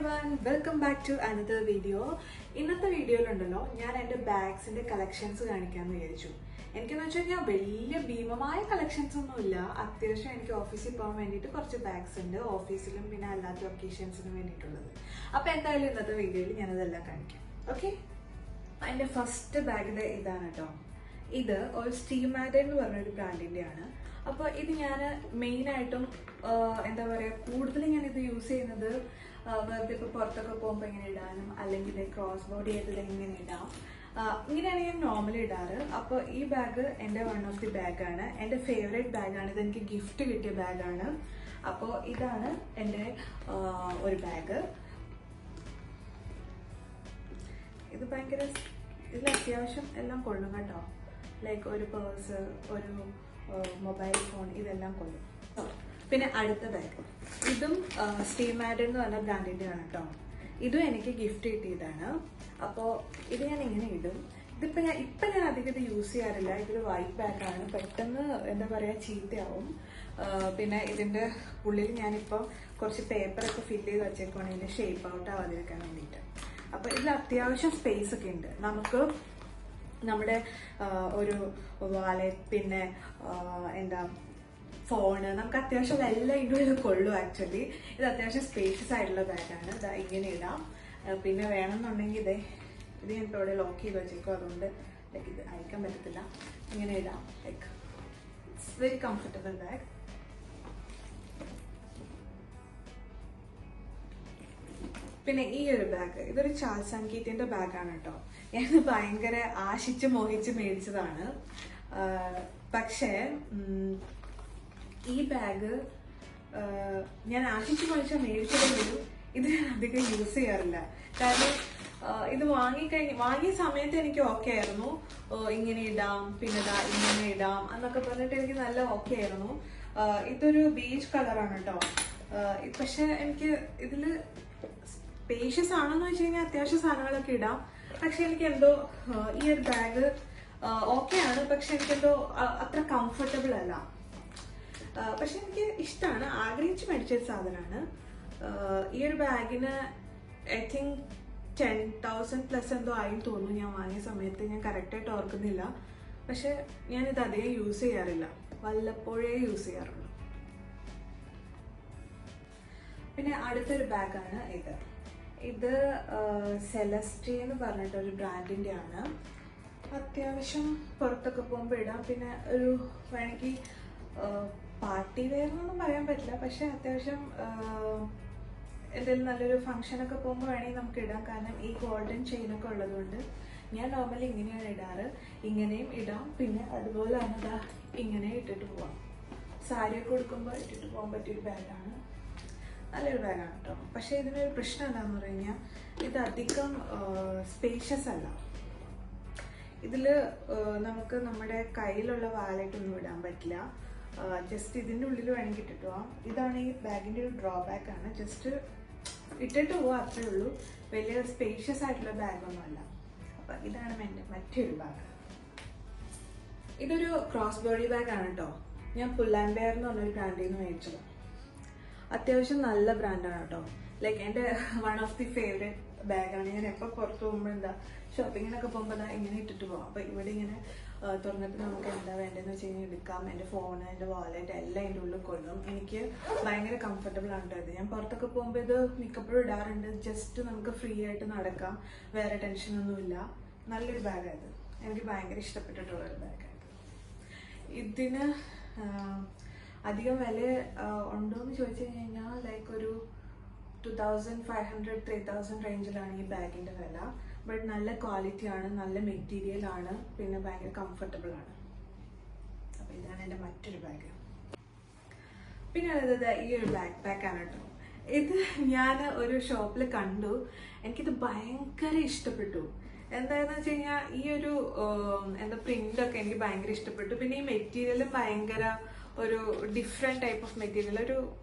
everyone, welcome back to another video. ഇന്നത്തെ വീഡിയോയിലുണ്ടല്ലോ ഞാൻ എൻ്റെ ബാഗ്സിന്റെ കളക്ഷൻസ് കാണിക്കാമെന്ന് വിചാരിച്ചു. എനിക്കെന്ന് വെച്ച് കഴിഞ്ഞാൽ വലിയ ഭീമമായ കളക്ഷൻസ് ഒന്നുമില്ല. അത്യാവശ്യം എനിക്ക് ഓഫീസിൽ പോകാൻ വേണ്ടിയിട്ട് കുറച്ച് ബാഗ്സ് ഉണ്ട്, ഓഫീസിലും പിന്നെ അല്ലാത്ത ഒക്കേഷൻസിനും വേണ്ടിയിട്ടുള്ളത്. അപ്പോൾ എന്തായാലും ഇന്നത്തെ വീഡിയോയിൽ ഞാനതെല്ലാം കാണിക്കാം. ഓക്കെ, എൻ്റെ ഫസ്റ്റ് ബാഗിൽ ഇതാണ് കേട്ടോ. ഇത് ഒരു സ്റ്റീമാഡൻ എന്ന് പറഞ്ഞൊരു ബ്രാൻഡിൻ്റെയാണ്. അപ്പോൾ ഇത് ഞാൻ മെയിനായിട്ടും എന്താ പറയുക, കൂടുതലും ഞാനിത് യൂസ് ചെയ്യുന്നത് വെറുതെ ഇപ്പോൾ പുറത്തൊക്കെ പോകുമ്പോൾ ഇങ്ങനെ ഇടാനും, അല്ലെങ്കിൽ ക്രോസ് ബോഡി ആയിട്ട് ഇങ്ങനെ ഇടാം. ഇങ്ങനെയാണ് ഞാൻ നോർമലി ഇടാറ്. അപ്പോൾ ഈ ബാഗ് എൻ്റെ വൺ ഓഫ് ദി ബാഗാണ്, എൻ്റെ ഫേവറേറ്റ് ബാഗാണ്. ഇതെനിക്ക് ഗിഫ്റ്റ് കിട്ടിയ ബാഗാണ്. അപ്പോൾ ഇതാണ് എൻ്റെ ഒരു ബാഗ്. ഇത് ഭയങ്കര, ഇതിൽ അത്യാവശ്യം എല്ലാം കൊള്ളും കേട്ടോ. ലൈക്ക് ഒരു പേഴ്സ്, ഒരു മൊബൈൽ ഫോൺ, ഇതെല്ലാം കൊള്ളും. പിന്നെ അടുത്ത ബാഗ്, ഇതും സ്റ്റീമാഡൻ എന്ന് പറഞ്ഞ ബ്രാൻഡിൻ്റെ ആണ് കേട്ടോ. ഇതും എനിക്ക് ഗിഫ്റ്റ് കിട്ടിയതാണ്. അപ്പോൾ ഇത് ഞാൻ ഇങ്ങനെ ഇടും. ഇപ്പം ഞാൻ അധികം ഇത് യൂസ് ചെയ്യാറില്ല. ഇതൊരു വൈറ്റ് ബാഗാണ്, പെട്ടെന്ന് എന്താ പറയുക ചീത്തയാവും. പിന്നെ ഇതിൻ്റെ ഉള്ളിൽ ഞാനിപ്പോൾ കുറച്ച് പേപ്പറൊക്കെ ഫില്ല് ചെയ്ത് വെച്ചേക്കുവാണ് ഇതിൻ്റെ ഷേപ്പ് ഔട്ട് ആവാതിരിക്കാൻ വേണ്ടിയിട്ട്. അപ്പോൾ ഇതിൽ അത്യാവശ്യം സ്പേസ് ഒക്കെ ഉണ്ട്. നമുക്ക് നമ്മുടെ ഒരു വാലറ്റ്, പിന്നെ എന്താ ഫോണ്, നമുക്ക് അത്യാവശ്യം എല്ലാം ഇതിൽ കൊള്ളും. ആക്ച്വലി ഇത് അത്യാവശ്യം സ്പേഷ്യസ് ആയിട്ടുള്ള ബാഗാണ്. ഇതാ ഇങ്ങനെ ഇടാം. പിന്നെ വേണമെന്നുണ്ടെങ്കിൽ ഇത് ഞാൻ ഇപ്പോൾ ഇവിടെ ലോക്ക് ചെയ്ത് വെച്ചേക്കും, അതുകൊണ്ട് ലൈക്ക് ഇത് അയക്കാൻ പറ്റത്തില്ല. ഇങ്ങനെ ഇടാം. Like it's very comfortable bag. പിന്നെ ഈ ഒരു ബാഗ്, ഇതൊരു ചാൾസ് ആൻഡ് കീറ്റിൻ്റെ ബാഗാണ് കേട്ടോ. ഞാൻ ഭയങ്കര ആശിച്ച് മോഹിച്ച് മേടിച്ചതാണ്. പക്ഷേ ഈ ബാഗ് ഞാൻ ആശിച്ച് മോഹിച്ച് മേടിച്ചതെങ്കിലും ഇത് ഞാൻ അധികം യൂസ് ചെയ്യാറില്ല. കാരണം ഇത് വാങ്ങിയ സമയത്ത് എനിക്ക് ഓക്കെ ആയിരുന്നു, ഇങ്ങനെ ഇടാം, പിന്നെ ഇങ്ങനെ ഇടാം എന്നൊക്കെ പറഞ്ഞിട്ട് എനിക്ക് നല്ല ഓക്കെ ആയിരുന്നു. ഇതൊരു ബീച്ച് കളറാണ് കേട്ടോ. പക്ഷെ എനിക്ക് ഇതിൽ സ്പേഷ്യസ് ആണെന്ന് വെച്ച് കഴിഞ്ഞാൽ അത്യാവശ്യം സാധനങ്ങളൊക്കെ ഇടാം. പക്ഷെ എനിക്ക് എന്തോ ഈ ഒരു ബാഗ് ഓക്കെ ആണ്, പക്ഷെ എനിക്കെന്തോ അത്ര കംഫർട്ടബിൾ അല്ല. പക്ഷെ എനിക്ക് ഇഷ്ടമാണ്, ആഗ്രഹിച്ച് മേടിച്ചൊരു സാധനമാണ്. ഈ ഒരു ബാഗിന് ഐ തിങ്ക് 10,000 പ്ലസ് എന്തോ ആയി തോന്നുന്നു ഞാൻ വാങ്ങിയ സമയത്ത്. ഞാൻ കറക്റ്റായിട്ട് ഓർക്കുന്നില്ല. പക്ഷെ ഞാനിത് അധികം യൂസ് ചെയ്യാറില്ല, വല്ലപ്പോഴേ യൂസ് ചെയ്യാറുള്ളൂ. പിന്നെ അടുത്തൊരു ബാഗാണ് ഇത് സെലസ്റ്റി എന്ന് പറഞ്ഞിട്ടൊരു ബ്രാൻഡിൻ്റെ ആണ്. അത്യാവശ്യം പുറത്തൊക്കെ പോകുമ്പോൾ ഇടാം. പിന്നെ ഒരു വേണമെങ്കിൽ പാർട്ടി വെയർ എന്നൊന്നും പറയാൻ പറ്റില്ല, പക്ഷെ അത്യാവശ്യം എന്തെങ്കിലും നല്ലൊരു ഫംഗ്ഷനൊക്കെ പോകുമ്പോൾ വേണമെങ്കിൽ നമുക്ക് ഇടാം. കാരണം ഈ ഗോൾഡൻ ചെയിനൊക്കെ ഉള്ളതുകൊണ്ട് ഞാൻ നോർമലി ഇങ്ങനെയാണ് ഇടാറ്. ഇങ്ങനെയും ഇടാം, പിന്നെ അതുപോലെ തന്നെ ഇങ്ങനെ ഇട്ടിട്ട് പോവാം. സാരിയൊക്കെ കൊടുക്കുമ്പോൾ ഇട്ടിട്ട് പോകാൻ പറ്റിയൊരു ബാഗാണ്, നല്ലൊരു ബാഗാണ് കേട്ടോ. പക്ഷേ ഇതിനൊരു പ്രശ്നം എന്താണെന്ന് പറഞ്ഞു കഴിഞ്ഞാൽ ഇത് അധികം സ്പേഷ്യസ് അല്ല. ഇതിൽ നമുക്ക് നമ്മുടെ കയ്യിലുള്ള വാലറ്റ് ഒന്നും ഇടാൻ പറ്റില്ല. ജസ്റ്റ് ഇതിൻ്റെ ഉള്ളിൽ വേണമെങ്കിൽ ഇട്ടിട്ട് പോവാം. ഇതാണ് ഈ ബാഗിൻ്റെ ഒരു ഡ്രോബാക്ക് ആണ്. ജസ്റ്റ് ഇട്ടിട്ട് പോവാം, അത്രേ ഉള്ളൂ. വലിയ സ്പേഷ്യസ് ആയിട്ടുള്ള ബാഗൊന്നുമല്ല. അപ്പം ഇതാണ് എൻ്റെ മറ്റൊരു ബാഗ്. ഇതൊരു ക്രോസ് ബോഡി ബാഗാണ് കേട്ടോ. ഞാൻ പുൽ ആൻഡ് ബെയർ എന്ന് പറഞ്ഞൊരു ബ്രാൻഡിൽ നിന്ന് മേടിച്ചത്. അത്യാവശ്യം നല്ല ബ്രാൻഡാണ് കേട്ടോ. ലൈക്ക് എൻ്റെ വൺ ഓഫ് ദി ഫേവറേറ്റ് ബാഗാണ്. ഞാൻ എപ്പോൾ പുറത്ത് പോകുമ്പോൾ ഷോപ്പിങ്ങിനൊക്കെ പോകുമ്പോൾ ഇങ്ങനെ ഇട്ടിട്ട് പോകാം. അപ്പോൾ ഇവിടെ ഇങ്ങനെ തുറന്നിട്ട് നമുക്ക് എന്താ വേണ്ടതെന്ന് വെച്ച് കഴിഞ്ഞാൽ എടുക്കാം. എൻ്റെ ഫോണ്, എൻ്റെ വാലറ്റ് എല്ലാം എൻ്റെ ഉള്ളിൽ കൊള്ളും. എനിക്ക് ഭയങ്കര കംഫർട്ടബിൾ ആണ് കേട്ടോ ഇത്. ഞാൻ പുറത്തൊക്കെ പോകുമ്പോൾ ഇത് മിക്കപ്പോഴും ഇടാറുണ്ട്. ജസ്റ്റ് നമുക്ക് ഫ്രീ ആയിട്ട് നടക്കാം, വേറെ ടെൻഷനൊന്നുമില്ല. നല്ലൊരു ബാഗായത്, എനിക്ക് ഭയങ്കര ഇഷ്ടപ്പെട്ടിട്ടുള്ളൊരു ബാഗായത്. ഇതിന് അധികം വില ഉണ്ടോയെന്ന് ചോദിച്ചു കഴിഞ്ഞാൽ ലൈക്ക് ഒരു 2,500 3,000 റേഞ്ചിലാണ് ഈ ബാഗിൻ്റെ വില. ബട്ട് നല്ല ക്വാളിറ്റിയാണ്, നല്ല മെറ്റീരിയൽ ആണ്, പിന്നെ ഭയങ്കര കംഫർട്ടബിൾ ആണ്. അപ്പോൾ ഇതാണ് എൻ്റെ മറ്റൊരു ബാഗ്. പിന്നെ ഉള്ളത് ഈ ഒരു ബാക്ക് പാക്കാണ് കേട്ടോ. ഇത് ഞാൻ ഒരു ഷോപ്പിൽ കണ്ടു, എനിക്കിത് ഭയങ്കര ഇഷ്ടപ്പെട്ടു. എന്താണെന്ന് വെച്ച് കഴിഞ്ഞാൽ ഈ ഒരു പ്രിൻ്റൊക്കെ എനിക്ക് ഭയങ്കര ഇഷ്ടപ്പെട്ടു. പിന്നെ ഈ മെറ്റീരിയലും ഭയങ്കര ഒരു ഡിഫറെൻറ്റ് ടൈപ്പ് ഓഫ് മെറ്റീരിയൽ, ഒരു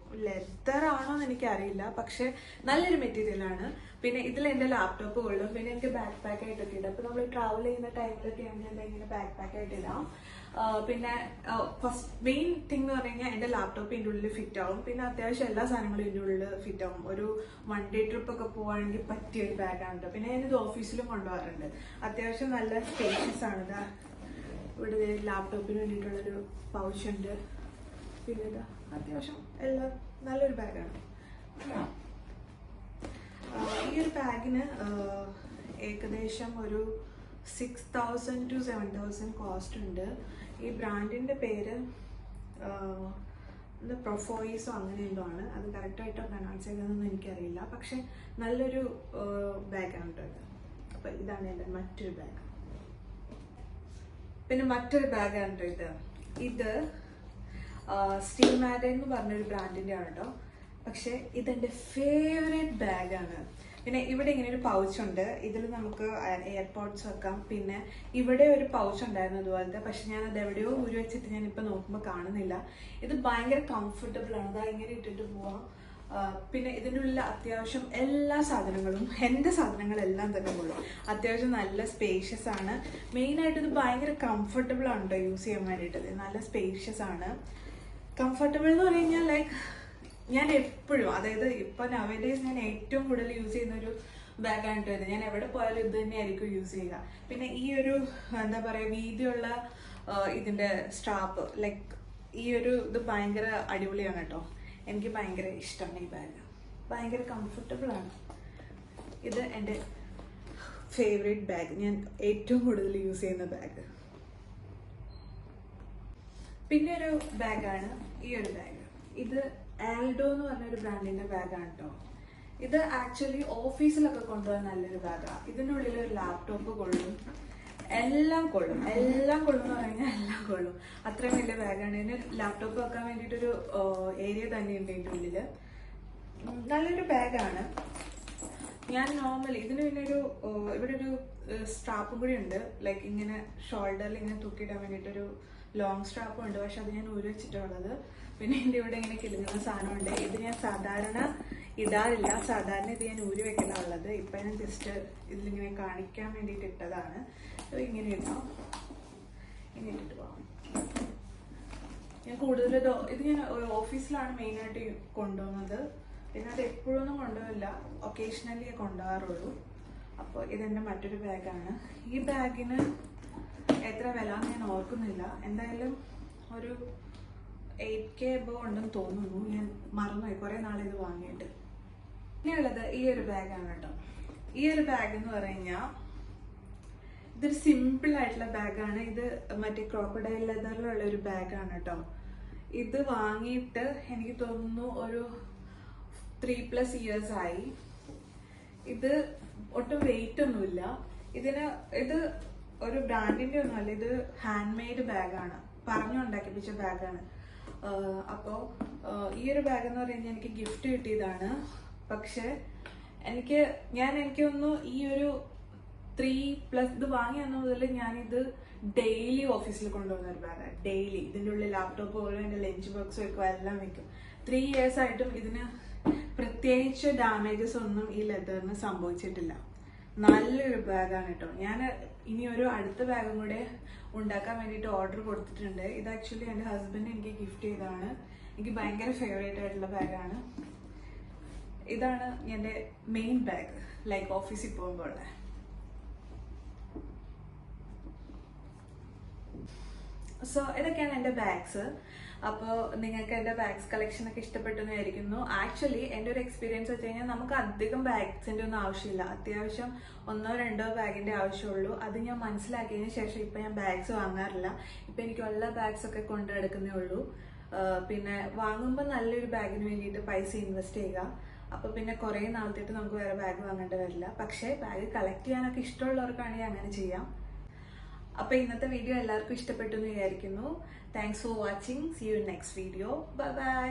ലെതർ ആണോ എന്ന് എനിക്കറിയില്ല, പക്ഷെ നല്ലൊരു മെറ്റീരിയലാണ്. പിന്നെ ഇതിൽ എൻ്റെ ലാപ്ടോപ്പ് കൊള്ളും. പിന്നെ എനിക്ക് ബാക്ക് പാക്ക് ആയിട്ടൊക്കെ ഇടാം. അപ്പോൾ നമ്മൾ ട്രാവൽ ചെയ്യുന്ന ടൈമിലൊക്കെ ആണെങ്കിൽ ഇങ്ങനെ ബാക്ക് പാക്ക് ആയിട്ട് ഇടാം. പിന്നെ ഫസ്റ്റ് മെയിൻ തിങ് എന്ന് പറഞ്ഞു കഴിഞ്ഞാൽ എൻ്റെ ലാപ്ടോപ്പ് ഇതിൻ്റെ ഉള്ളിൽ ഫിറ്റ് ആവും. പിന്നെ അത്യാവശ്യം എല്ലാ സാധനങ്ങളും ഇതിൻ്റെ ഉള്ളിൽ ഫിറ്റ് ആവും. ഒരു 1 ഡേ ട്രിപ്പ് ഒക്കെ പോവുകയാണെങ്കിൽ പറ്റിയ ഒരു ബാഗാണ് കേട്ടോ. പിന്നെ ഞാനിത് ഓഫീസിലും കൊണ്ടുപോകാറുണ്ട്. അത്യാവശ്യം നല്ല സ്പേഷ്യസ് ആണ്. ഇതാ ഇവിടെ ലാപ്ടോപ്പിന് വേണ്ടിയിട്ടുള്ളൊരു പൗച്ചുണ്ട്. പിന്നെ ഇതാ അത്യാവശ്യം എല്ലാം നല്ലൊരു ബാഗാണ്. ഈ ഒരു ബാഗിന് ഏകദേശം ഒരു 6,000 to 7,000 കോസ്റ്റ് ഉണ്ട്. ഈ ബ്രാൻഡിൻ്റെ പേര് പ്രൊഫോയിസോ അങ്ങനെ എന്തോ ആണ്. അത് കറക്റ്റായിട്ടോ പ്രൊനൗൺസ് ചെയ്തതെന്നൊന്നും എനിക്കറിയില്ല. പക്ഷെ നല്ലൊരു ബാഗാണ് കേട്ടോ. അപ്പോൾ ഇതാണ് എൻ്റെ മറ്റൊരു ബാഗ്. പിന്നെ മറ്റൊരു ബാഗാണ് കേട്ടോ ഇത് സ്റ്റീൽ മാഡൻ എന്ന് പറഞ്ഞൊരു ബ്രാൻഡിൻ്റെ ആണ് കേട്ടോ. പക്ഷെ ഇതെൻ്റെ ഫേവറേറ്റ് ബാഗാണ്. പിന്നെ ഇവിടെ ഇങ്ങനെ ഒരു പൗച്ചുണ്ട്. ഇതിൽ നമുക്ക് എയർപോഡ്സ് വെക്കാം. പിന്നെ ഇവിടെ ഒരു പൗച്ച് ഉണ്ടായിരുന്നു അതുപോലത്തെ. പക്ഷെ ഞാൻ അത് എവിടെയോ ഊരി വെച്ചിട്ട് ഞാനിപ്പോൾ നോക്കുമ്പോൾ കാണുന്നില്ല. ഇത് ഭയങ്കര കംഫർട്ടബിൾ ആണ്. അത് ഇങ്ങനെ ഇട്ടിട്ട് പോവാം. പിന്നെ ഇതിൻ്റെ ഉള്ളിൽ അത്യാവശ്യം എല്ലാ സാധനങ്ങളും, എൻ്റെ സാധനങ്ങളെല്ലാം തന്നെ കൊള്ളും. അത്യാവശ്യം നല്ല സ്പേഷ്യസ് ആണ്. മെയിനായിട്ട് ഇത് ഭയങ്കര കംഫർട്ടബിൾ ആണ് കേട്ടോ യൂസ് ചെയ്യാൻ വേണ്ടിയിട്ട്. നല്ല സ്പേഷ്യസ് ആണ്. കംഫർട്ടബിൾ എന്ന് പറഞ്ഞു കഴിഞ്ഞാൽ ലൈക്ക് ഞാൻ എപ്പോഴും, അതായത് ഇപ്പം നവഡേയ്സ് ഞാൻ ഏറ്റവും കൂടുതൽ യൂസ് ചെയ്യുന്ന ഒരു ബാഗാണ് കേട്ടോ ഇത്. ഞാൻ എവിടെ പോയാലും ഇത് തന്നെയായിരിക്കും യൂസ് ചെയ്യുക. പിന്നെ ഈ ഒരു എന്താ പറയുക വീതിയുള്ള ഇതിൻ്റെ സ്ട്രാപ്പ്, ലൈക്ക് ഈ ഒരു ഇത് ഭയങ്കര അടിപൊളിയാണ് കേട്ടോ. എനിക്ക് ഭയങ്കര ഇഷ്ടമാണ് ഈ ബാഗ്. ഭയങ്കര കംഫർട്ടബിൾ ആണ്. ഇത് എൻ്റെ ഫേവറേറ്റ് ബാഗ്, ഞാൻ ഏറ്റവും കൂടുതൽ യൂസ് ചെയ്യുന്ന ബാഗ്. പിന്നെ ഒരു ബാഗാണ് ഈ ഒരു ബാഗ്. ഇത് ആൽഡോ എന്ന് പറഞ്ഞൊരു ബ്രാൻഡിൻ്റെ ബാഗാണ് കേട്ടോ. ഇത് ആക്ച്വലി ഓഫീസിലൊക്കെ കൊണ്ടുപോകാൻ നല്ലൊരു ബാഗാണ്. ഇതിൻ്റെ ഉള്ളിൽ ഒരു ലാപ്ടോപ്പ് കൊള്ളും, എല്ലാം കൊള്ളും. എല്ലാം കൊള്ളും എന്ന് പറഞ്ഞാൽ എല്ലാം കൊള്ളും. അത്രയും വലിയ ബാഗാണ്. ഇതിന് ലാപ്ടോപ്പ് വെക്കാൻ വേണ്ടിയിട്ടൊരു ഏരിയ തന്നെയുണ്ട് ഇതിൻ്റെ ഉള്ളിൽ. നല്ലൊരു ബാഗാണ്. ഞാൻ നോർമലി ഇതിന് പിന്നെ ഇവിടെ ഒരു സ്ട്രാപ്പും കൂടി ഉണ്ട്. ലൈക്ക് ഇങ്ങനെ ഷോൾഡറിൽ ഇങ്ങനെ തൂക്കിയിടാൻ വേണ്ടിയിട്ടൊരു ലോങ് സ്ട്രാപ്പും ഉണ്ട്. പക്ഷെ അത് ഞാൻ ഊരി വെച്ചിട്ടുള്ളത്. പിന്നെ എൻ്റെ ഇവിടെ ഇങ്ങനെ കിലുങ്ങുന്ന സാധനമുണ്ട്. ഇത് ഞാൻ സാധാരണ ഇടാറില്ല. സാധാരണ ഇത് ഞാൻ ഊരി വെക്കലാണുള്ളത്. ഇപ്പം ഞാൻ ജസ്റ്റ് ഇതിലിങ്ങനെ കാണിക്കാൻ വേണ്ടിയിട്ട് ഇട്ടതാണ്. ഇങ്ങനെ ഇടാം, ഇങ്ങനെ ഇട്ടിട്ട് പോകാം. ഞാൻ കൂടുതൽ ഇത് ഞാൻ ഓഫീസിലാണ് മെയിനായിട്ട് കൊണ്ടുപോകുന്നത്. പിന്നെ അത് എപ്പോഴൊന്നും കൊണ്ടുപോകില്ല, ഒക്കേഷണലി കൊണ്ടുപോകാറുള്ളൂ. അപ്പോൾ ഇതെൻ്റെ മറ്റൊരു ബാഗാണ്. ഈ ബാഗിന് എത്ര വില ഞാൻ ഓർക്കുന്നില്ല. എന്തായാലും ഒരു 8K എബോവ് ഉണ്ടെന്ന് തോന്നുന്നു. ഞാൻ മറന്നുപോയി, കുറേ നാളിത് വാങ്ങിയിട്ട്. പിന്നെയുള്ളത് ഈ ഒരു ബാഗാണ് കേട്ടോ. ഈ ഒരു ബാഗ് എന്ന് പറഞ്ഞു കഴിഞ്ഞാൽ ഇതൊരു സിമ്പിൾ ആയിട്ടുള്ള ബാഗാണ്. ഇത് മറ്റേ ക്രോക്കഡൈൽ ലെതറിലുള്ള ഒരു ബാഗാണ് കേട്ടോ. ഇത് വാങ്ങിയിട്ട് എനിക്ക് തോന്നുന്നു ഒരു 3+ years ആയി. ഇത് ഒട്ടും വെയിറ്റ് ഒന്നുമില്ല. ഇത് ഒരു ബ്രാൻഡിന്റെ ഒന്നുമല്ല. ഇത് ഹാൻഡ് മെയ്ഡ് ബാഗാണ്, പറഞ്ഞുണ്ടാക്കിപ്പിച്ച ബാഗാണ്. അപ്പോൾ ഈ ഒരു ബാഗ് എന്ന് പറയുന്നത് എനിക്ക് ഗിഫ്റ്റ് കിട്ടിയതാണ്. പക്ഷെ എനിക്ക് തോന്നുന്നു ഈ ഒരു 3+ ഇത് വാങ്ങി വന്ന മുതൽ ഞാനിത് ഡെയിലി ഓഫീസിൽ കൊണ്ടുപോകുന്ന ഒരു ബാഗാണ്. ഡെയിലി ഇതിൻ്റെ ഉള്ളിൽ ലാപ്ടോപ്പ് പോലും എൻ്റെ ലഞ്ച് ബോക്സ് വെക്കും, എല്ലാം വെക്കും. 3 years ആയിട്ടും ഇതിന് പ്രത്യേകിച്ച് ഡാമേജസ് ഒന്നും ഈ ലെതറിന് സംഭവിച്ചിട്ടില്ല. നല്ലൊരു ബാഗാണ് കേട്ടോ. ഞാൻ ഇനി ഒരു അടുത്ത ബാഗും കൂടെ ഉണ്ടാക്കാൻ വേണ്ടിയിട്ട് ഓർഡർ കൊടുത്തിട്ടുണ്ട്. ഇത് ആക്ച്വലി എൻ്റെ ഹസ്ബൻഡ് എനിക്ക് ഗിഫ്റ്റ് ചെയ്തതാണ്. എനിക്ക് ഭയങ്കര ഫേവറേറ്റ് ആയിട്ടുള്ള ബാഗാണ്. ഇതാണ് എൻ്റെ മെയിൻ ബാഗ്, ലൈക്ക് ഓഫീസിൽ പോകുമ്പോൾ ഉള്ള. സോ ഇതൊക്കെയാണ് എൻ്റെ ബാഗ്സ്. അപ്പോൾ നിങ്ങൾക്ക് എൻ്റെ ബാഗ്സ് കളക്ഷൻ ഒക്കെ ഇഷ്ടപ്പെട്ടു എന്നായിരിക്കുന്നു. ആക്ച്വലി എൻ്റെ ഒരു എക്സ്പീരിയൻസ് വെച്ച് കഴിഞ്ഞാൽ നമുക്ക് അധികം ബാഗ്സിൻ്റെ ഒന്നും ആവശ്യമില്ല. അത്യാവശ്യം 1-2 ബാഗിൻ്റെ ആവശ്യമുള്ളൂ. അത് ഞാൻ മനസ്സിലാക്കിയതിന് ശേഷം ഇപ്പം ഞാൻ ബാഗ്സ് വാങ്ങാറില്ല. ഇപ്പം എനിക്കുള്ള ബാഗ്സ് ഒക്കെ കൊണ്ടു നടക്കുന്നേ ഉള്ളൂ. പിന്നെ വാങ്ങുമ്പോൾ നല്ലൊരു ബാഗിന് വേണ്ടിയിട്ട് പൈസ ഇൻവെസ്റ്റ് ചെയ്യുക. അപ്പോൾ പിന്നെ കുറേ നാളത്തേട്ട് നമുക്ക് വേറെ ബാഗ് വാങ്ങേണ്ടി വരില്ല. പക്ഷേ ബാഗ് കളക്ട് ചെയ്യാനൊക്കെ ഇഷ്ടമുള്ളവർക്കാണെങ്കിൽ അങ്ങനെ ചെയ്യാം. അപ്പോൾ ഇന്നത്തെ വീഡിയോ എല്ലാവർക്കും ഇഷ്ടപ്പെട്ടു എന്ന് വിചാരിക്കുന്നു. Thanks for watching. See you in next video. Bye by.